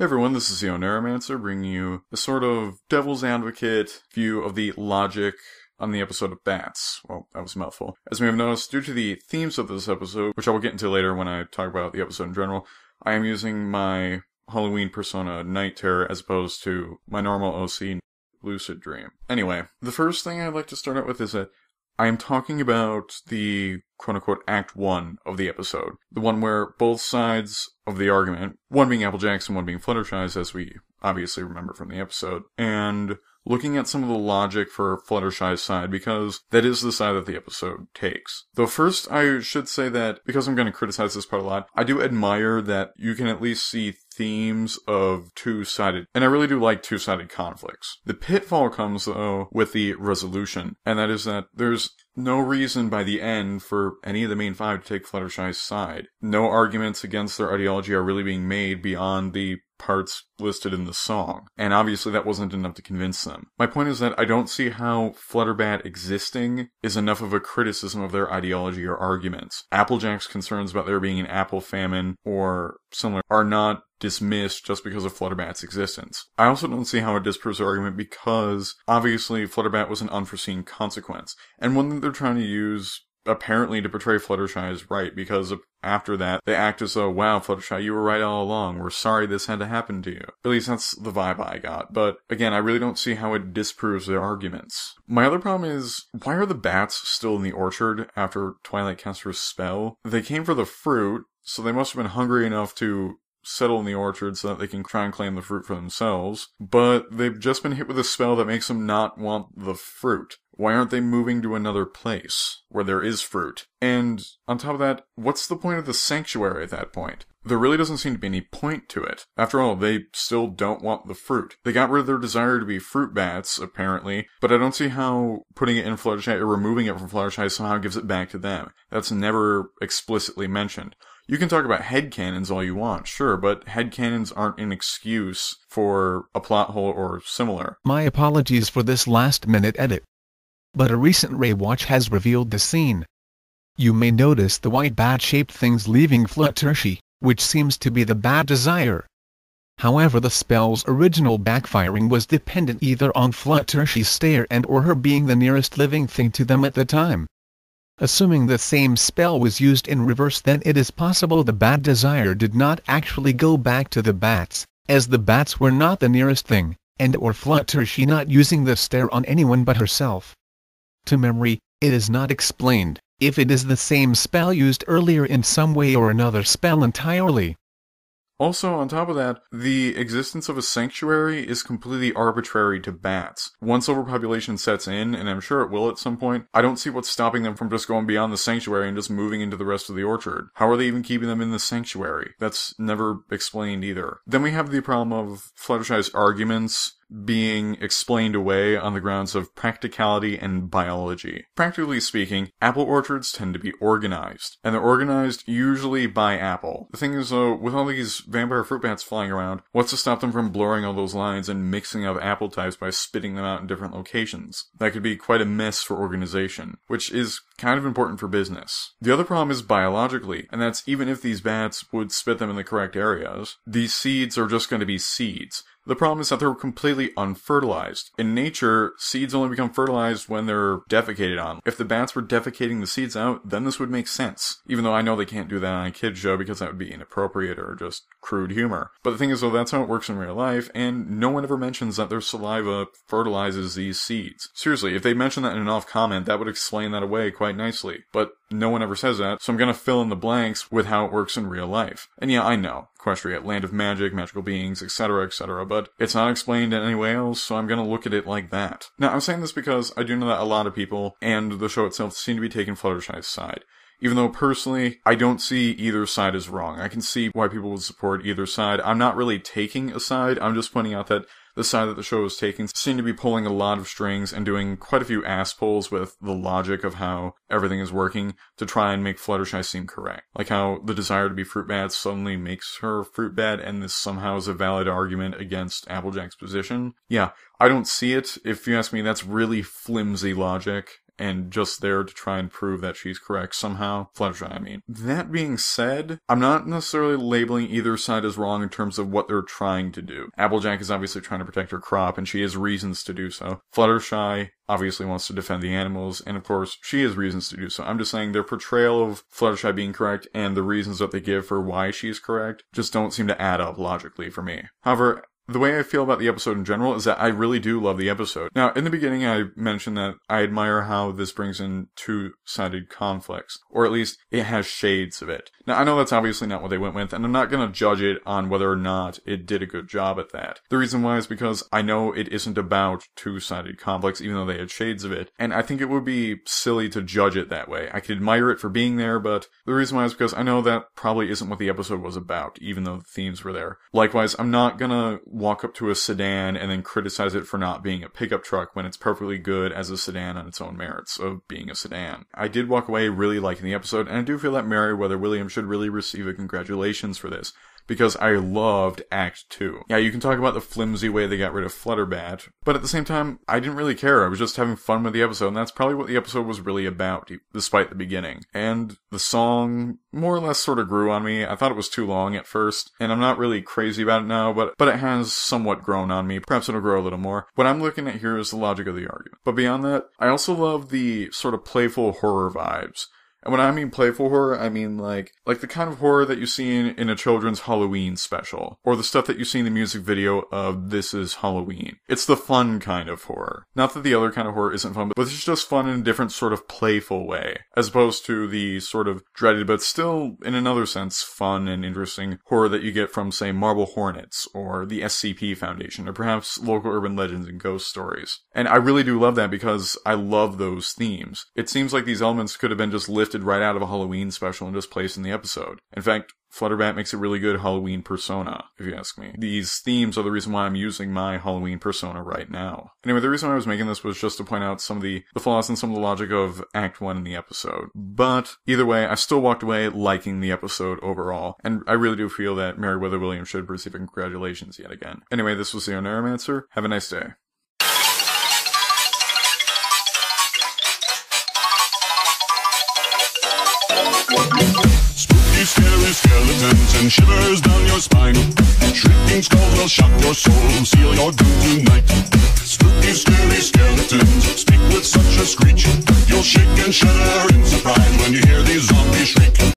Hey everyone, this is the Neuromancer bringing you a sort of devil's advocate view of the logic on the episode of Bats. Well, that was a mouthful. As we have noticed, due to the themes of this episode, which I will get into later when I talk about the episode in general, I am using my Halloween persona, Night Terror, as opposed to my normal OC, Lucid Dream. Anyway, the first thing I'd like to start out with is that I am talking about the quote-unquote Act 1 of the episode. The one where both sides of the argument, one being Applejack's and one being Fluttershy's, as we obviously remember from the episode, and looking at some of the logic for Fluttershy's side, because that is the side that the episode takes. Though first, I should say that, because I'm going to criticize this part a lot, I do admire that you can at least see themes of two-sided, and I really do like two-sided conflicts. The pitfall comes, though, with the resolution, and that is that there's no reason by the end for any of the main five to take Fluttershy's side. No arguments against their ideology are really being made beyond the parts listed in the song. And obviously that wasn't enough to convince them. My point is that I don't see how Flutterbat existing is enough of a criticism of their ideology or arguments. Applejack's concerns about there being an apple famine or similar are not dismissed just because of Flutterbat's existence. I also don't see how it disproves the argument because obviously Flutterbat was an unforeseen consequence. And one that they're trying to use apparently to portray Fluttershy is right, because after that, they act as though, wow, Fluttershy, you were right all along. We're sorry this had to happen to you. At least that's the vibe I got. But again, I really don't see how it disproves their arguments. My other problem is, why are the bats still in the orchard after Twilight Caster's spell? They came for the fruit, so they must have been hungry enough to settle in the orchard so that they can try and claim the fruit for themselves. But they've just been hit with a spell that makes them not want the fruit. Why aren't they moving to another place where there is fruit? And on top of that, what's the point of the sanctuary at that point? There really doesn't seem to be any point to it. After all, they still don't want the fruit. They got rid of their desire to be fruit bats, apparently, but I don't see how putting it in Fluttershy or removing it from Fluttershy somehow gives it back to them. That's never explicitly mentioned. You can talk about headcanons all you want, sure, but headcanons aren't an excuse for a plot hole or similar. My apologies for this last-minute edit, but a recent rewatch has revealed the scene. You may notice the white bat-shaped things leaving Fluttershy, which seems to be the bad desire. However, the spell's original backfiring was dependent either on Fluttershy's stare and or her being the nearest living thing to them at the time. Assuming the same spell was used in reverse, then it is possible the bad desire did not actually go back to the bats, as the bats were not the nearest thing, and or Fluttershy not using the stare on anyone but herself. To memory, it is not explained if it is the same spell used earlier in some way or another spell entirely. Also, on top of that, the existence of a sanctuary is completely arbitrary to bats. Once overpopulation sets in, and I'm sure it will at some point, I don't see what's stopping them from just going beyond the sanctuary and just moving into the rest of the orchard. How are they even keeping them in the sanctuary? That's never explained either. Then we have the problem of Fluttershy's arguments being explained away on the grounds of practicality and biology. Practically speaking, apple orchards tend to be organized, and they're organized usually by apple. The thing is, though, with all these vampire fruit bats flying around, what's to stop them from blurring all those lines and mixing up apple types by spitting them out in different locations? That could be quite a mess for organization, which is kind of important for business. The other problem is biologically, and that's even if these bats would spit them in the correct areas, these seeds are just going to be seeds. The problem is that they're completely unfertilized. In nature, seeds only become fertilized when they're defecated on. If the bats were defecating the seeds out, then this would make sense. Even though I know they can't do that on a kid's show because that would be inappropriate or just crude humor. But the thing is, though, that's how it works in real life, and no one ever mentions that their saliva fertilizes these seeds. Seriously, if they mentioned that in an off-comment, that would explain that away quite nicely. But no one ever says that, so I'm gonna fill in the blanks with how it works in real life. And yeah, I know, Equestria, land of magic, magical beings, etc., but it's not explained in any way else, so I'm gonna look at it like that. Now, I'm saying this because I do know that a lot of people, and the show itself, seem to be taking Fluttershy's side. Even though, personally, I don't see either side as wrong. I can see why people would support either side. I'm not really taking a side, I'm just pointing out that the side that the show is taking seem to be pulling a lot of strings and doing quite a few ass pulls with the logic of how everything is working to try and make Fluttershy seem correct. Like how the desire to be fruit bat suddenly makes her fruit bat, and this somehow is a valid argument against Applejack's position. Yeah, I don't see it. If you ask me, that's really flimsy logic. and just there to try and prove that she's correct somehow. Fluttershy, I mean. That being said, I'm not necessarily labeling either side as wrong in terms of what they're trying to do. Applejack is obviously trying to protect her crop, and she has reasons to do so. Fluttershy obviously wants to defend the animals, and of course, she has reasons to do so. I'm just saying their portrayal of Fluttershy being correct and the reasons that they give for why she's correct just don't seem to add up logically for me. However, the way I feel about the episode in general is that I really do love the episode. Now, in the beginning, I mentioned that I admire how this brings in two-sided conflicts, or at least it has shades of it. Now, I know that's obviously not what they went with, and I'm not going to judge it on whether or not it did a good job at that. The reason why is because I know it isn't about two-sided conflicts, even though they had shades of it, and I think it would be silly to judge it that way. I could admire it for being there, but the reason why is because I know that probably isn't what the episode was about, even though the themes were there. Likewise, I'm not gonna walk up to a sedan and then criticize it for not being a pickup truck when it's perfectly good as a sedan on its own merits of being a sedan. I did walk away really liking the episode, and I do feel that Meriwether Williams should really receive a congratulations for this, because I loved Act 2. Yeah, you can talk about the flimsy way they got rid of Flutterbat, but at the same time, I didn't really care. I was just having fun with the episode, and that's probably what the episode was really about, despite the beginning. And the song more or less sort of grew on me. I thought it was too long at first, and I'm not really crazy about it now, but it has somewhat grown on me. Perhaps it'll grow a little more. What I'm looking at here is the logic of the argument. But beyond that, I also love the sort of playful horror vibes. And when I mean playful horror, I mean like the kind of horror that you see in a children's Halloween special, or the stuff that you see in the music video of This Is Halloween. It's the fun kind of horror. Not that the other kind of horror isn't fun, but it's just fun in a different sort of playful way, as opposed to the sort of dreaded, but still, in another sense, fun and interesting horror that you get from, say, Marble Hornets, or the SCP Foundation, or perhaps local urban legends and ghost stories. And I really do love that because I love those themes. It seems like these elements could have been just lifted right out of a Halloween special and just placed in the episode. In fact, Flutterbat makes a really good Halloween persona, if you ask me. These themes are the reason why I'm using my Halloween persona right now. Anyway, the reason I was making this was just to point out some of the flaws and some of the logic of Act 1 in the episode. But, either way, I still walked away liking the episode overall, and I really do feel that Meriwether Williams should receive congratulations yet again. Anyway, this was the Neuromancer. Have a nice day. Spooky, scary skeletons and shivers down your spine. Shrieking skulls will shock your soul, seal your doom tonight. Spooky, scary skeletons speak with such a screech. You'll shake and shudder in surprise when you hear these zombies shriek.